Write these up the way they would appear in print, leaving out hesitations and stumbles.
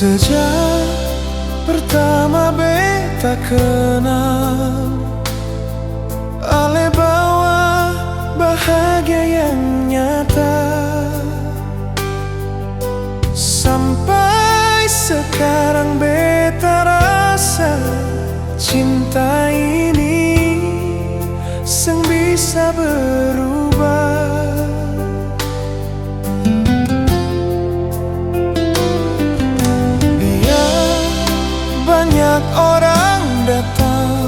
Sejak pertama beta kenal, ale bawa bahagia yang nyata. Sampai sekarang beta rasa cinta ini seng bisa berubah. Banyak orang datang,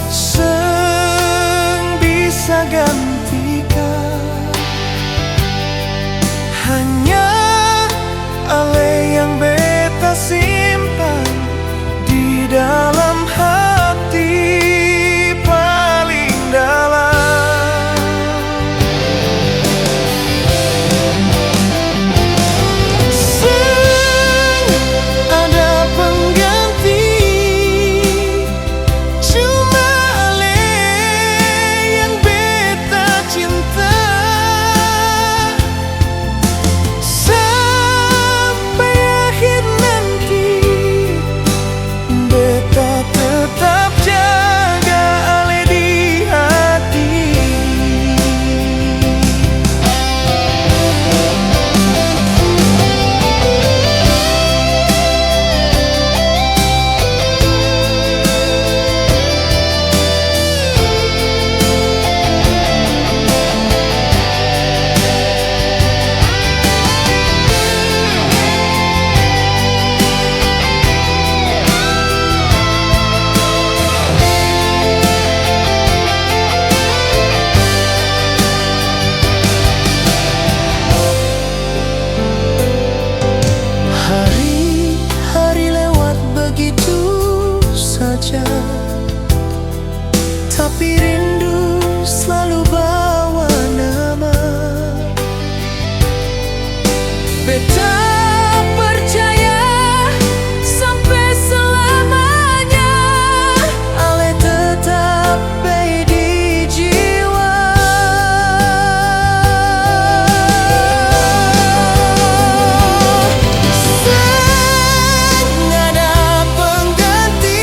seng bisa gantikan. Hanya ale yang beta simpan di dalam hati paling dalam. Tapi rindu selalu bawa nama. Beta percaya sampai selamanya ale tetap baik di jiwa. Seng ada pengganti,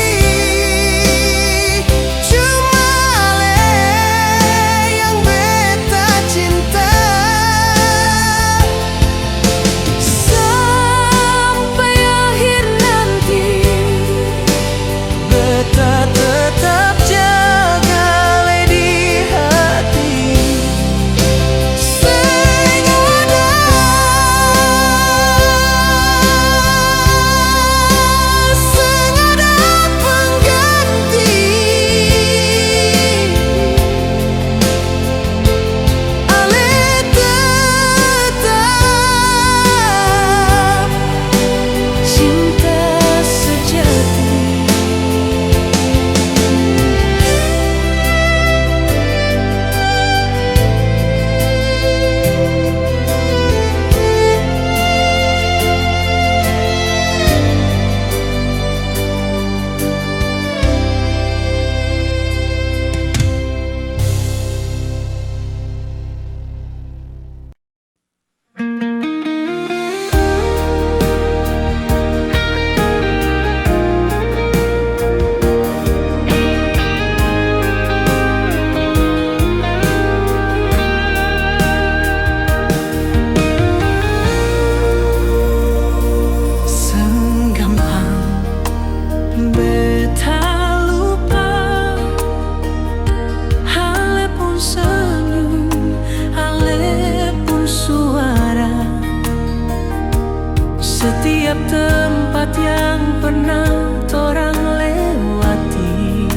setiap tempat yang pernah torang lewati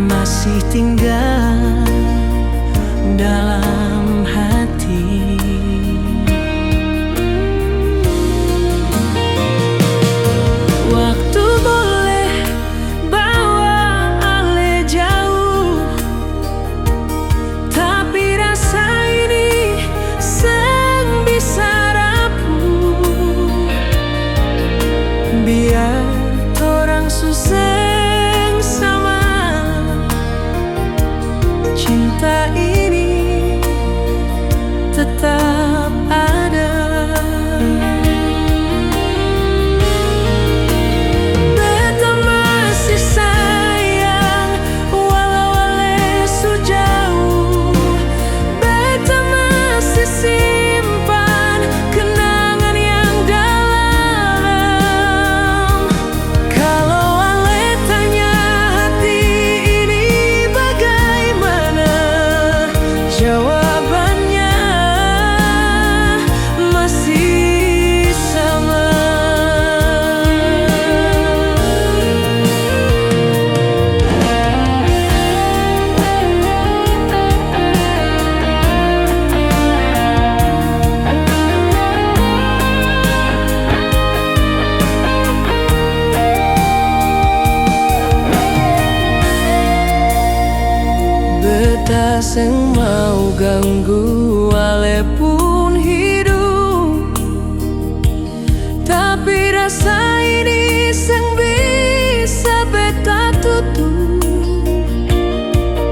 masih tinggal dalam hati. Waktu boleh bawa ale jauh, tapi rasa ini seng bisa biar torang suseng sama. sing mau ganggu ale pun hidup, tapi rasa ini sing bisa beta tutup.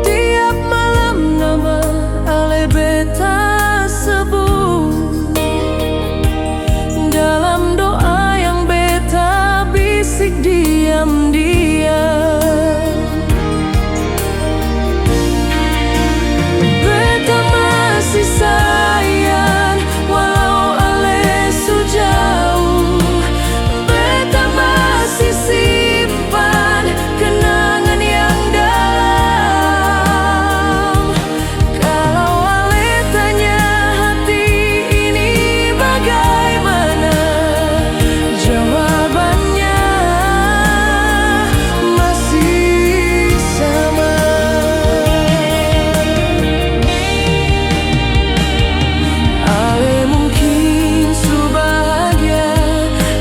Tiap malam nama ale beta sebut, dalam doa yang beta bisik diam-diam. Beta masih sayang walau ale su jauh. Beta masih simpan kenangan yang dalam. Kalau ale tanya hati ini bagaimana, jawabannya masih sama. Ale mungkin su bahagia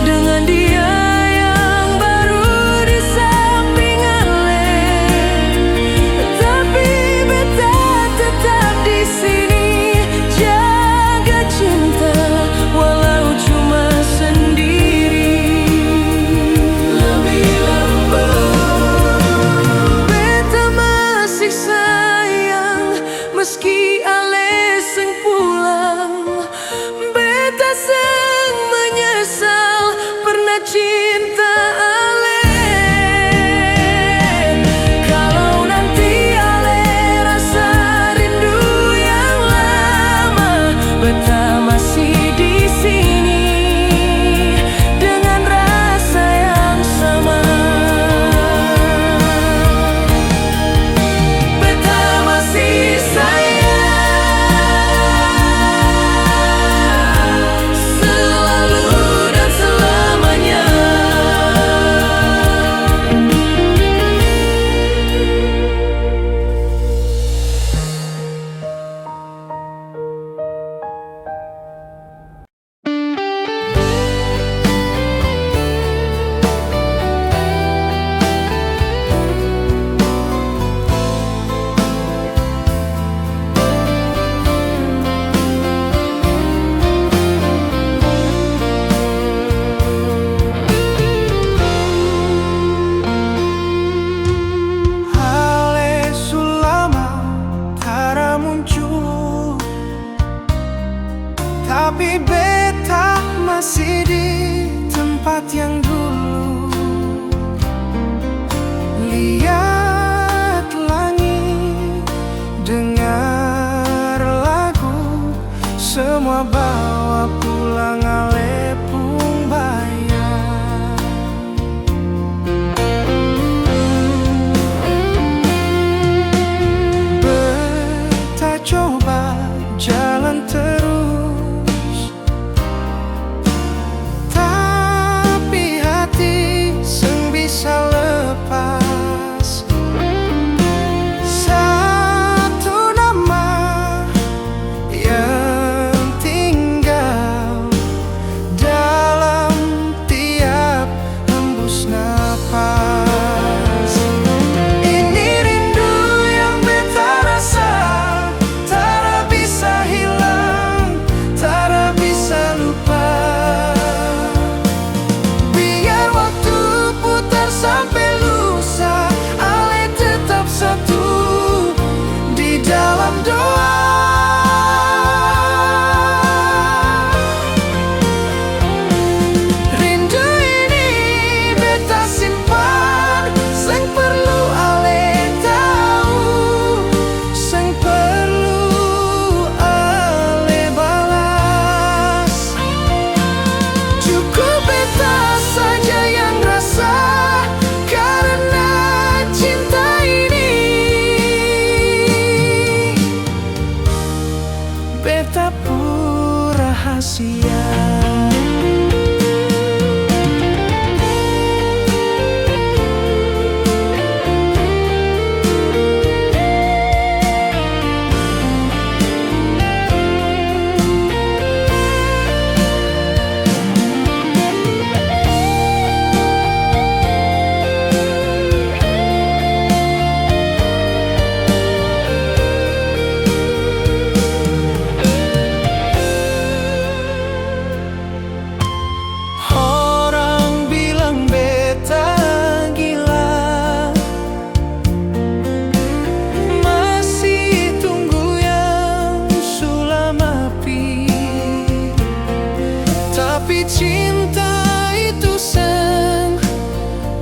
dengan dia yang baru di samping ale, tapi beta tetap di sini jaga cinta walau cuma sendiri. Lebih lembut beta masih sayang meski ale seng pulang. Beta seng menyesal pernah cinta ale. Kalau nanti ale rasa rindu yang lama, beta masih di sini dengan rasa yang sama. Beta masih sayang selalu dan selamanya. Ale sulama tara muncul, tapi beta masih di tempat yang dulu. Lihat langit, dengar lagu, semua bawa pulang ale pun bayar. Beta coba jalan terus, tapi hati seng bisa lepas. Satu nama yang tinggal dalam tiap hembus napas. Ini rindu yang beta rasa, tara bisa hilang, tara bisa lupa. Biar waktu putar sampai lusa, ale tetap satu di dalam doa. Rindu ini beta simpan, seng perlu ale tahu, seng perlu ale balas. Cukup beta saja yang rasa karena cinta ini. Beta pun rahasia. Tapi cinta itu sang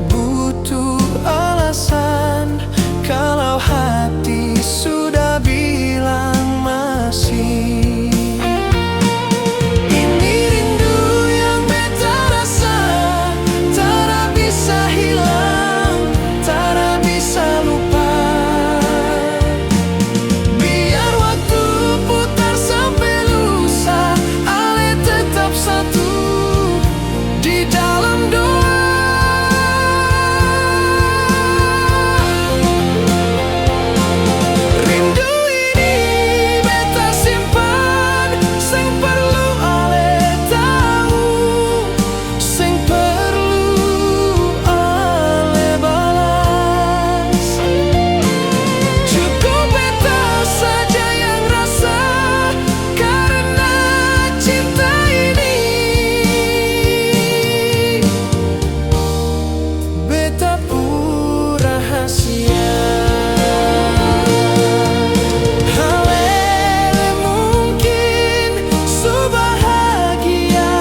butuh alasan. Kalau hati sudah bilang masih, ini rindu yang beta rasa, tak bisa hilang, tak bisa lupa. Biar waktu putar sampai lusa, ale tetap satu di dalam doa. Rindu ini beta simpan, sing perlu ale tahu, sing perlu ale balas. Cukup beta saja yang rasa, karena cinta ini beta pun rahasia. Halele mungkin su bahagia,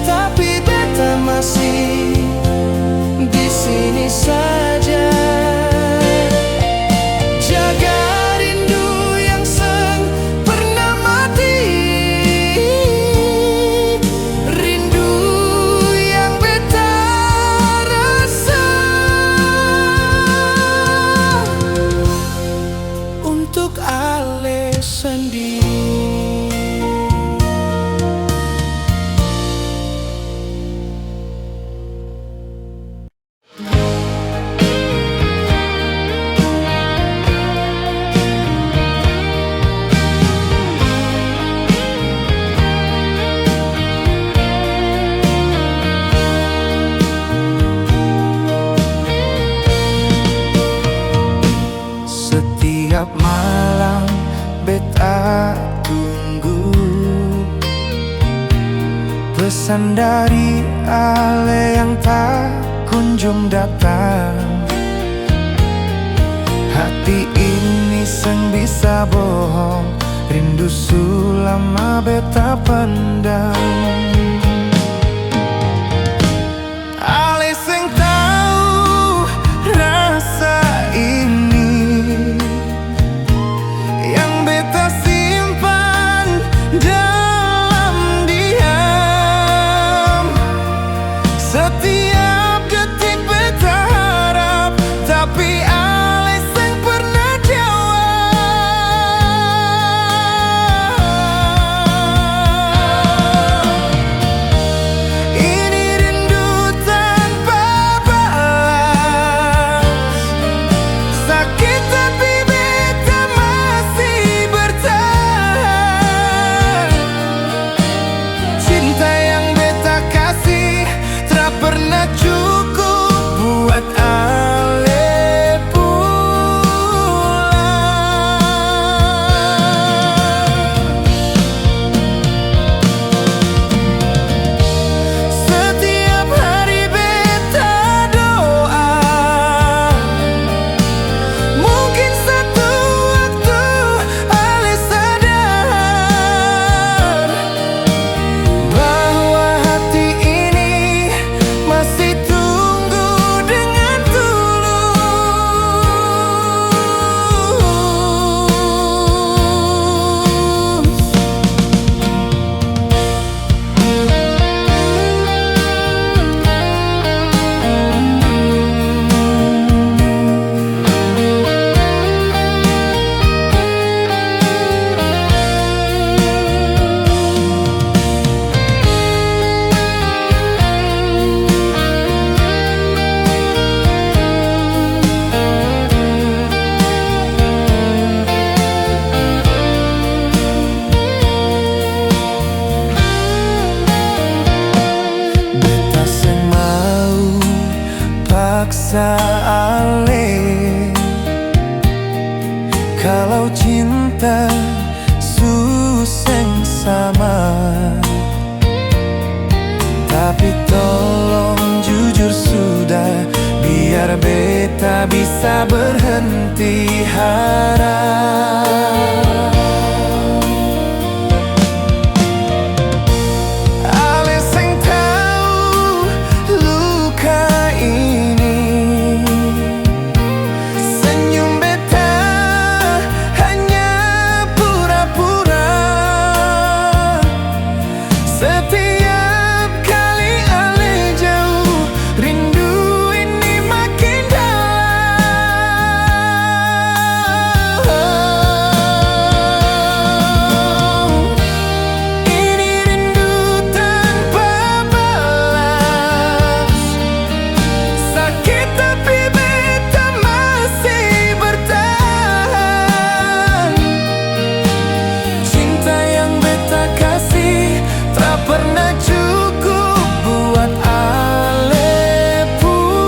tapi beta masih di sini saja. Jaga rindu yang sang pernah mati, rindu yang beta rasa untuk ale sendiri. Setiap malam beta tunggu pesan dari ale yang tak kunjung datang. Hati ini seng bisa bohong, rindu sulama beta pendam. Ale seng tahu rasa ini yang beta simpan dalam diam. Setiap detik beta harap, tapi ale seng pernah jawab. Ini rindu tanpa balas, sakit tapi beta masih bertahan. Cinta yang beta kasih tak pernah cukup buat ale pulang. Setiap hari beta doa, mungkin satu waktu ale sadar bahwa hati ini masih tunggu dengan beta seng mau paksa ale. Kalau cinta suseng sama, tapi tolong jujur sudah, biar beta bisa berhenti harap. Setiap kali ale jauh, rindu ini makin dalam. Ini rindu tanpa balas, sakit tapi beta masih bertahan. Cinta yang beta kasih tak pernah cukup buat ale pulang.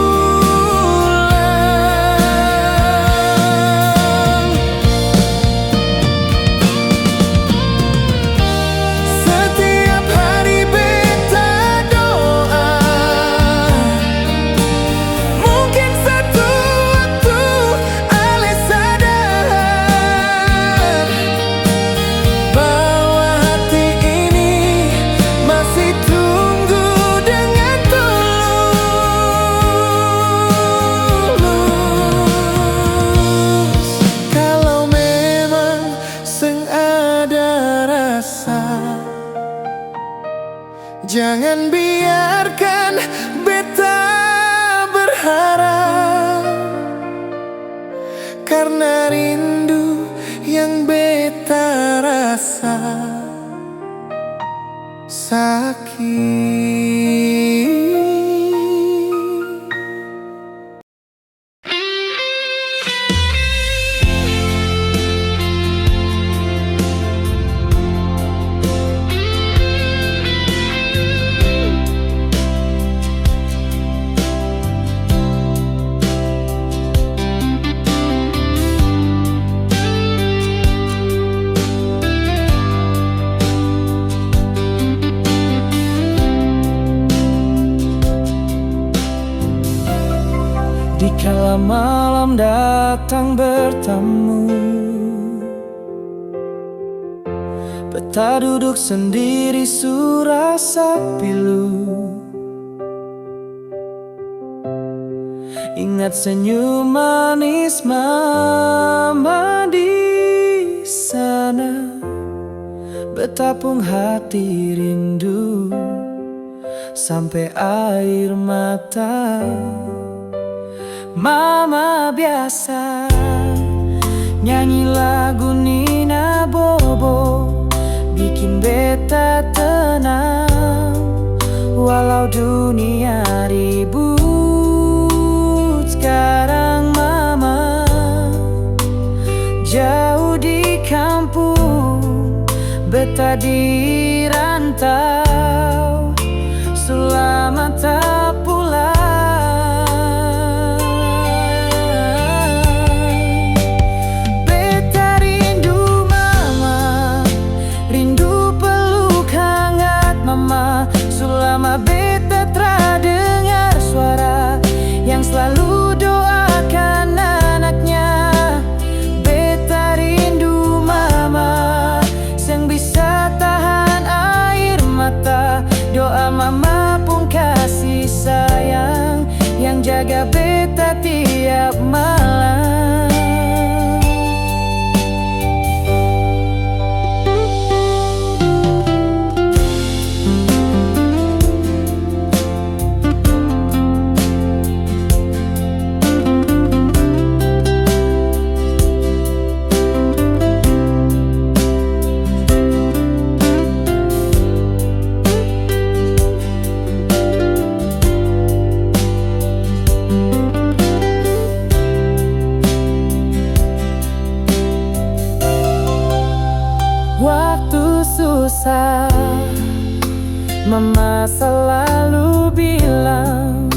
Setiap hari beta doa, mungkin satu waktu ale sadar bahwa hati ini masih tunggu dengan tulus. Kalau memang seng ada rasa, jangan biarkan beta berharap, karena rindu yang beta rasa sakit. Dikala malam datang bertamu, beta duduk sendiri surasa pilu. Ingat senyum manis mama di sana, betapung hati rindu sampai air mata. Mama biasa nyanyi lagu Nina Bobo, bikin beta tenang walau dunia ribut. Sekarang mama jauh di kampung, beta di rantau, selamat tak pulang. Selama beta tra dengar suara yang selalu doakan anaknya, beta rindu mama yang bisa tahan air mata. Doa mama pun kasih sayang yang jaga beta tiap malam. Waktu susah, mama selalu bilang,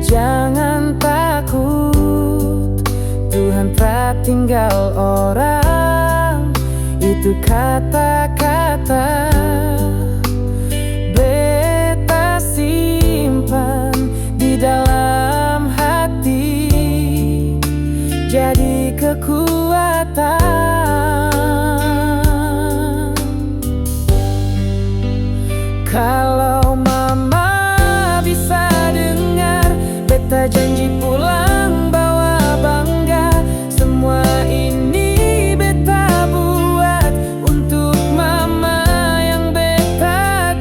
jangan takut, Tuhan tak tinggal orang. Itu kata-kata beta simpan di dalam hati, jadi kekuatan. Kalau mama bisa dengar, beta janji pulang bawa bangga. Semua ini beta buat untuk mama yang beta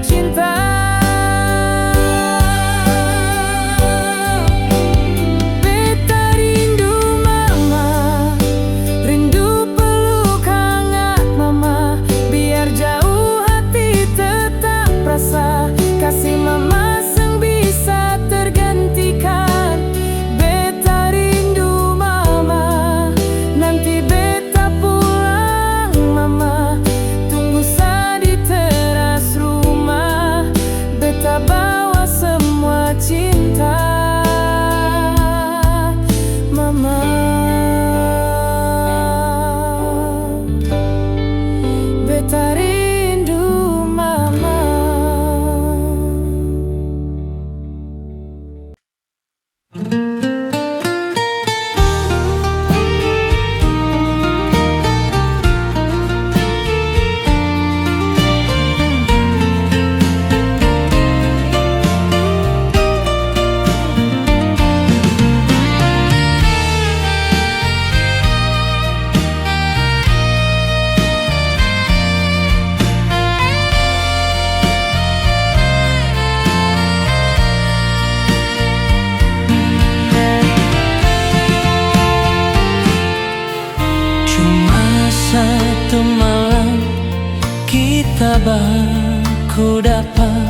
ku dapat,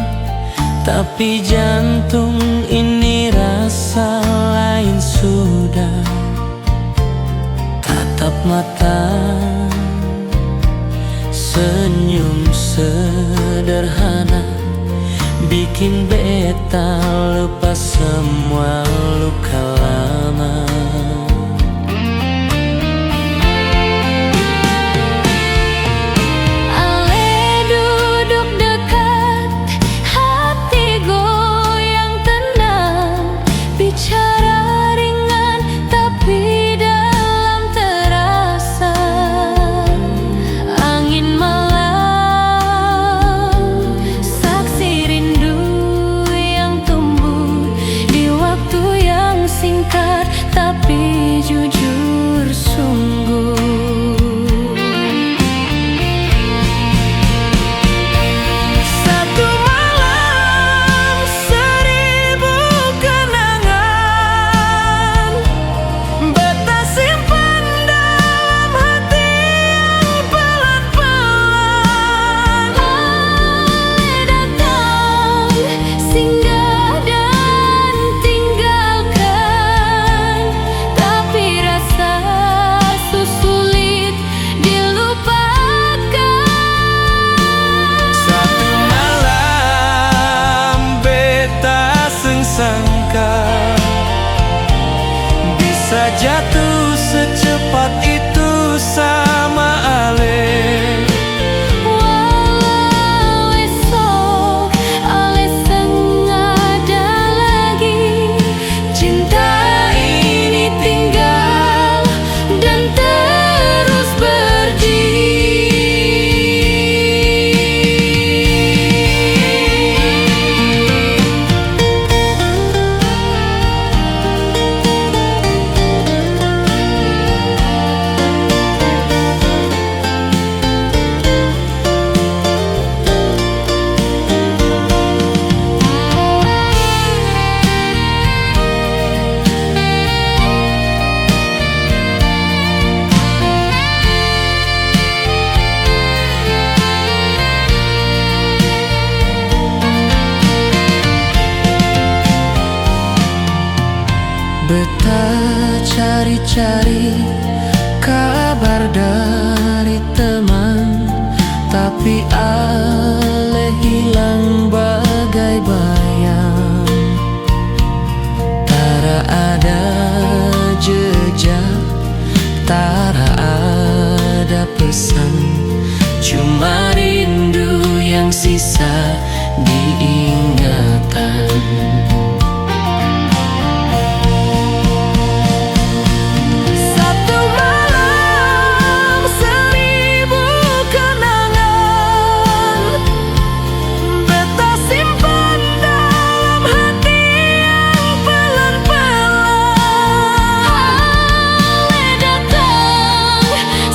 tapi jantung ini rasa lain sudah. Tatap mata, senyum sederhana, bikin beta lupa semua luka lama. Tapi jujur sungguh, satu malam, seribu kenangan, beta simpan dalam hati yang pelan-pelan. Ale datang, singgah dan tinggalkan, tapi rasa sulit dilupakan. Satu malam beta sangka bisa jatuh secepat itu sama Ale. Walau esok ale sengaja lagi, cinta ini tinggal dan terus berdiri. Beta cari-cari kabar dari teman, tapi Ale hilang bagai bayang. Tara ada jejak, tara ada pesan, cuma rindu yang sisa diingatan. Satu malam, seribu kenangan, beta simpan dalam hati yang pelan-pelan. Ale datang,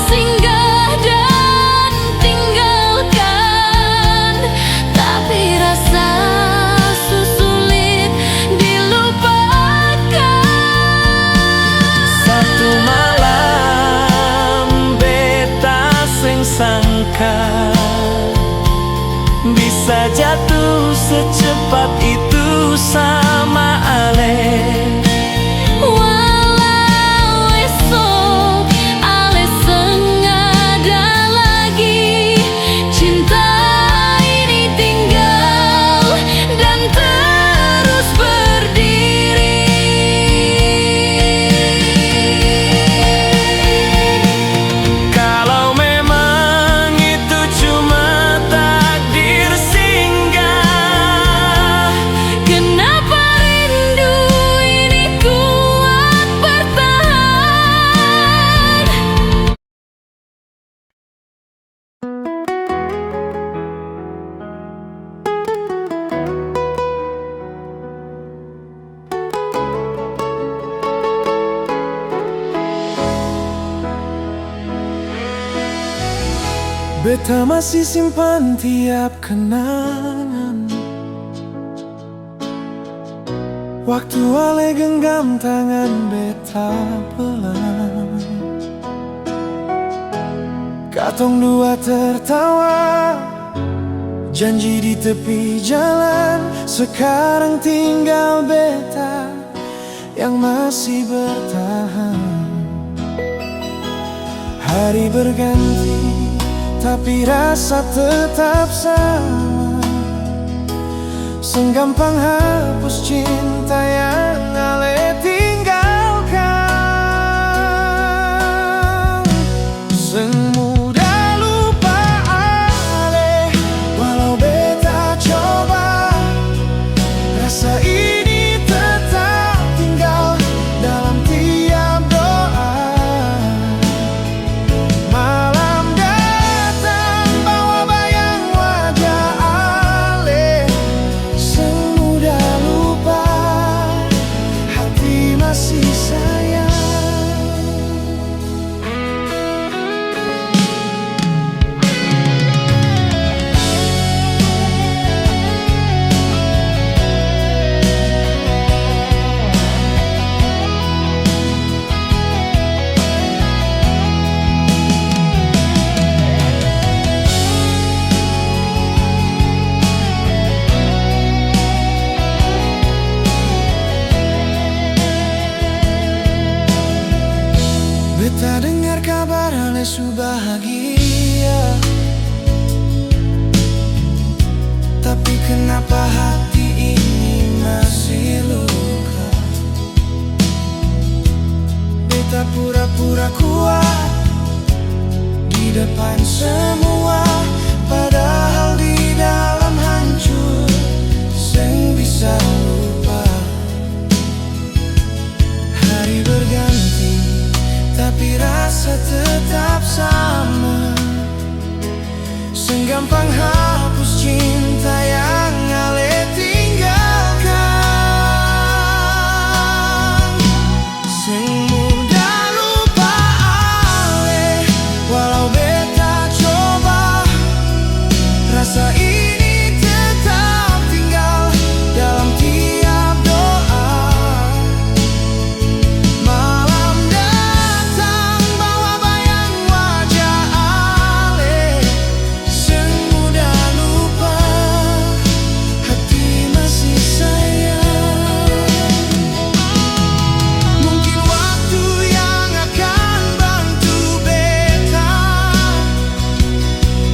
singgah dan tinggalkan, tapi rasa sulit dilupakan. Satu malam beta sangka bisa jatuh secepat itu sama Ale. Walau esok ale sengaja lagi, cinta ini tinggal dan terus berdiri. Kalau memang itu cuma takdir singgah, Kenapa rindu ini kuat bertahan? Beta masih simpan tiap kenangan, waktu Ale genggam tangan beta pelan. Katong dua tertawa Janji di tepi jalan, sekarang tinggal beta yang masih bertahan. Hari berganti, tapi rasa tetap sama. Senggampang hapus cinta yang ale tinggalkan. Semudah lupa ale, walau beta coba. Rasa ini tetap tinggal dalam tiap doa. Malam datang bawa bayang wajah ale. Semudah lupa, hati masih sayang. Beta dengar kabar ale su bahagia, tapi kenapa hati ini masih luka? Beta pura-pura kuat di depan semua, padahal di dalam hancur, seng bisa lupa. Hari berganti, tapi rasa tetap sama. Senggampang hapus cinta yang ale tinggalkan. Semudah lupa ale, walau beta coba. Rasa ini tetap tinggal dalam tiap doa. Malam datang bawa bayang wajah ale. Semudah lupa, hati masih sayang. Mungkin waktu yang akan bantu beta,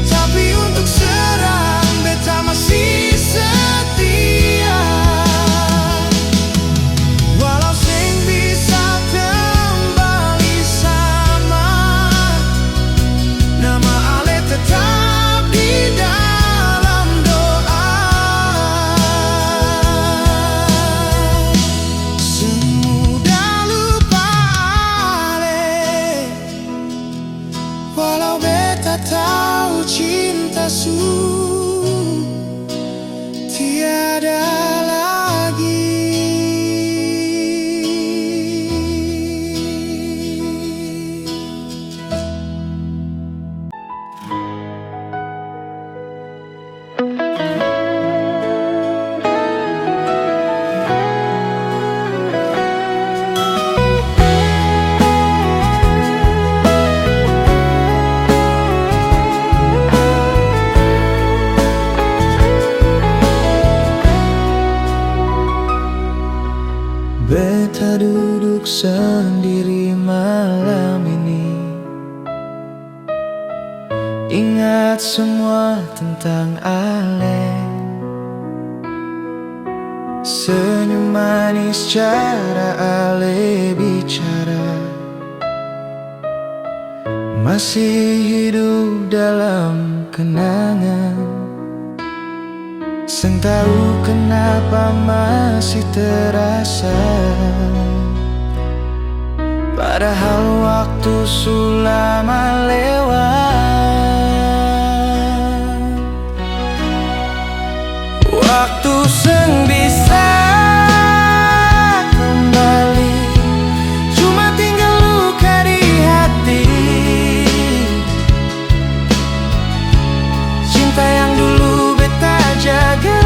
tapi untuk sekarang beta masih setia. Walau seng bisa kembali sama, nama ale tetap di dalam doa. Semudah lupa ale, walau beta tahu cinta su tiada lagi. Beta duduk sendiri malam ini, ingat semua tentang ale. Senyum manis cara ale bicara, masih hidup dalam kenangan. Seng tahu kenapa masih terasa, padahal waktu sulama lewat. Waktu seng bisa kembali, cuma tinggal luka di hati. Cinta yang dulu beta jaga,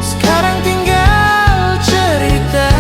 sekarang tinggal cerita.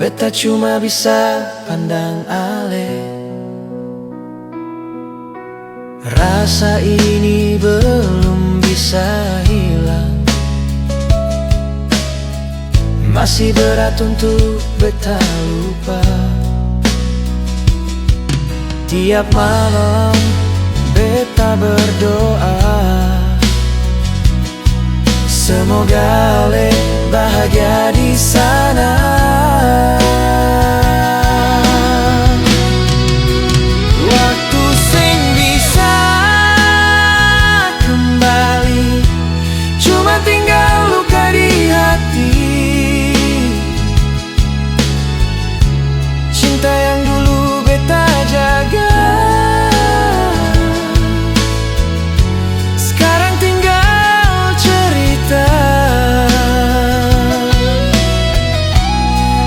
beta cuma bisa pandang ale. Rasa ini belum bisa hilang, masih berat untuk beta lupa. Tiap malam beta berdoa, semoga Ale bahagia di sana. Waktu sing bisa kembali, cuma tinggal luka di hati. Cinta yang dulu beta jaga, sekarang tinggal cerita.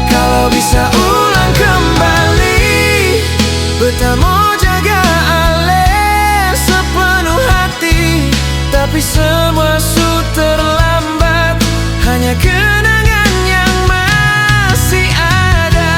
Kalau bisa ulang kembali, beta mau jaga Ale sepenuh hati. Tapi semua sudah terlambat, hanya kenangan yang masih ada.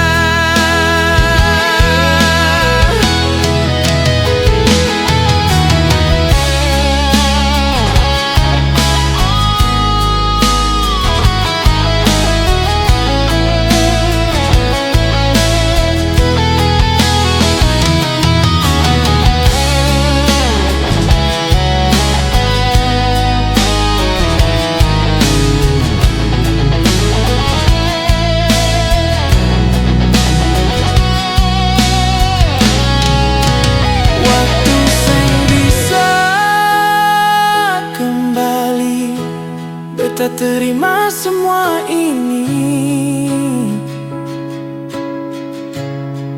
Beta terima semua ini,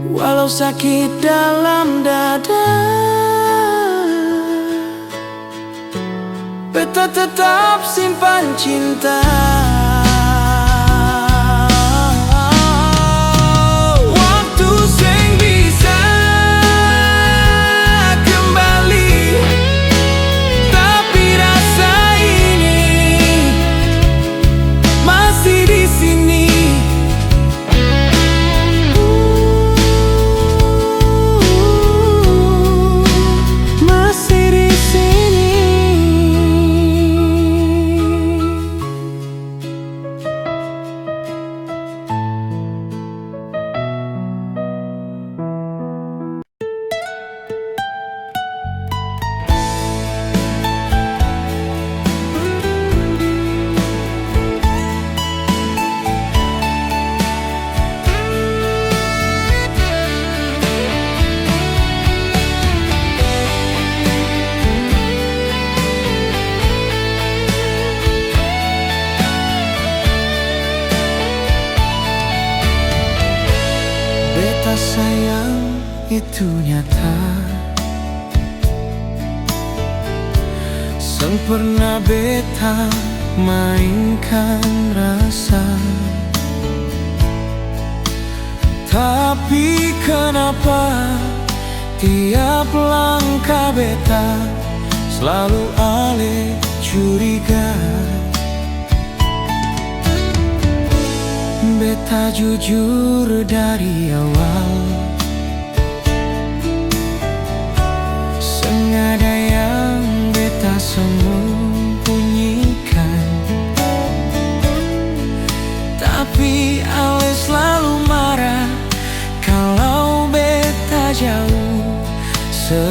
walau sakit dalam dada. Beta tetap simpan cinta. Waktu sing bisa kembali, tapi rasa ini masih di sini. Masih di sini. Beta sayang itu nyata, sang pernah beta mainkan rasa. Tapi kenapa tiap langkah beta selalu Ale curiga. Beta jujur dari awal, sengaja yang beta sembunyikan. Tapi Ale selalu marah kalau beta jauh sebentar.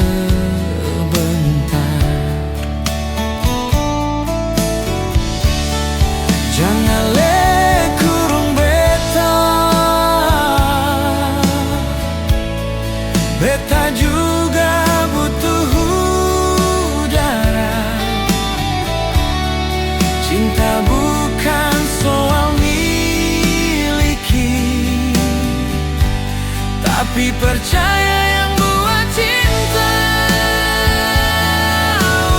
Jangan Ale kurung beta, beta juga butuh udara. Cinta bukan soal miliki, tapi percaya yang buat cinta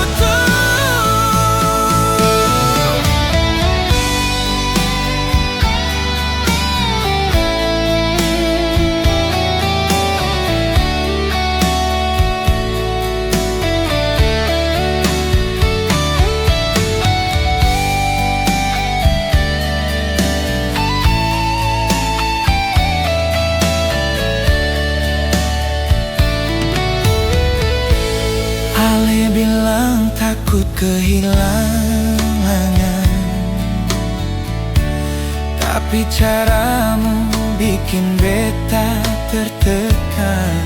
utuh. kehilangan, tapi caramu bikin beta tertekan.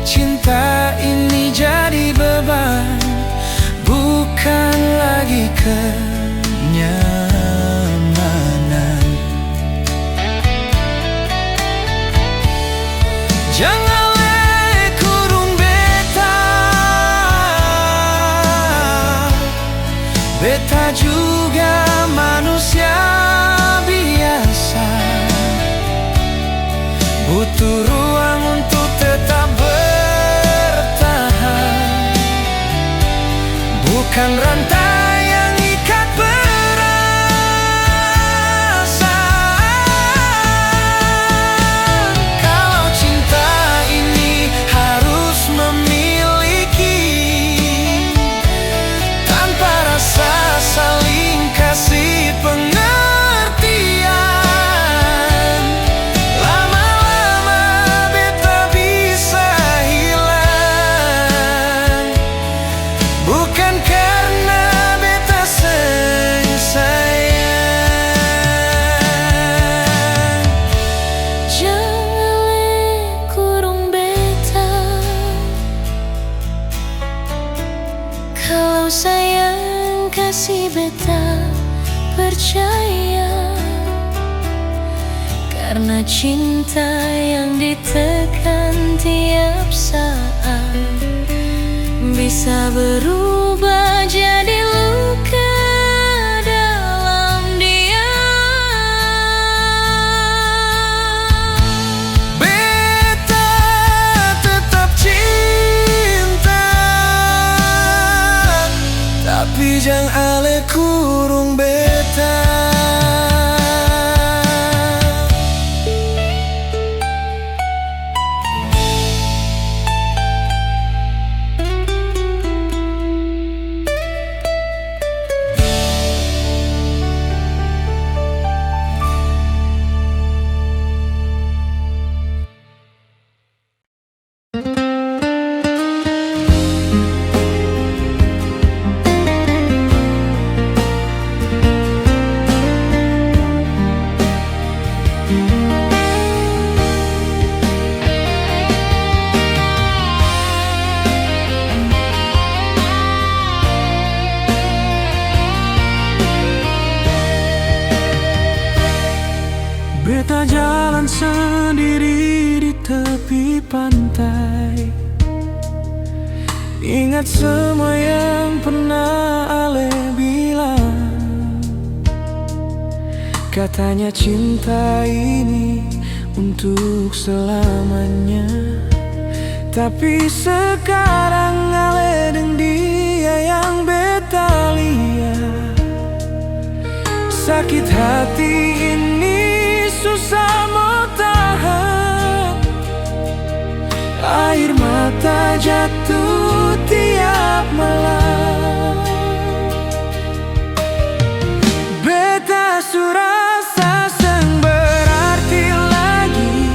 Cinta ini jadi beban, bukan lagi kenyamanan. Jangan kurung beta, beta juga manusia biasa, butuh ruang untuk tetap bertahan, bukan rantai yang ikat perasaan. Kalau cinta ini harus memiliki, tanpa rasa saling kasih pengertian, lama-lama beta bisa hilang, bukan karena beta sayang. Jangan kurung beta, kalau sayang kasih beta percaya, karena cinta yang ditekan tiap saat bisa berubah jadi luka dalam diam. Beta tetap cinta, tapi jangan ale kurung beta. Beta jalan sendiri di tepi pantai, ingat semua yang pernah ale bilang. Katanya cinta ini untuk selamanya, tapi sekarang ale dengan dia yang beta lihat. Sakit hati ini susah mau tahan, air mata jatuh tiap malam. Beta surasa seng berarti lagi,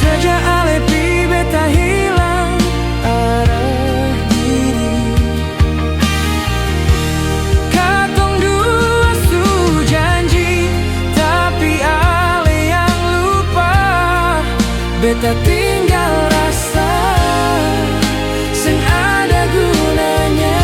sejak ale pi beta hilang arah diri. Katong dua su janji, tapi ale yang lupa, beta tinggal rasa seng ada gunanya.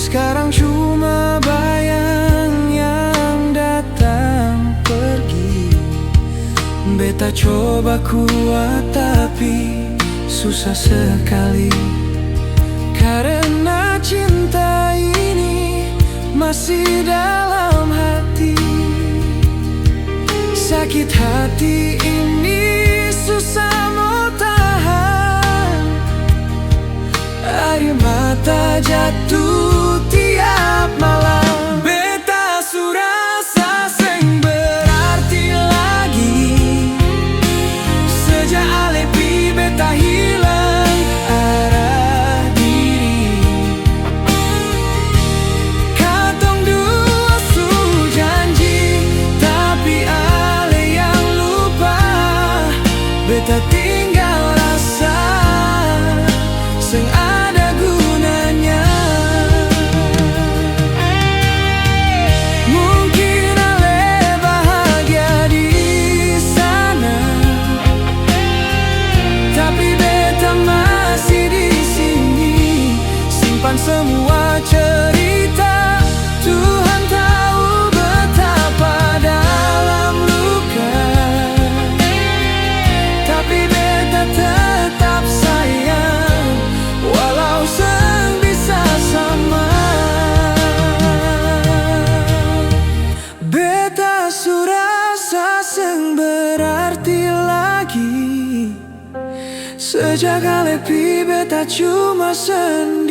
Sekarang cuma bayang yang datang pergi. Beta coba kuat tapi susah sekali, karena cinta ini masih dalam hati. Sakit hati mata jatuh tiap malam. Beta surasa seng berarti lagi sejak alepi beta hilang arah diri. Katong dua su janji tapi ale yang lupa. Beta tinggal rasa seng ada gunanya. Mungkin ale bahagia di sana, tapi beta masih di sini. Simpan semua cerita, Tuhan tahu betapa dalam luka. Tapi beta tetap sayang, walau seng bisa sama. Beta surasa seng berarti lagi sejak alepi beta cuma sendiri.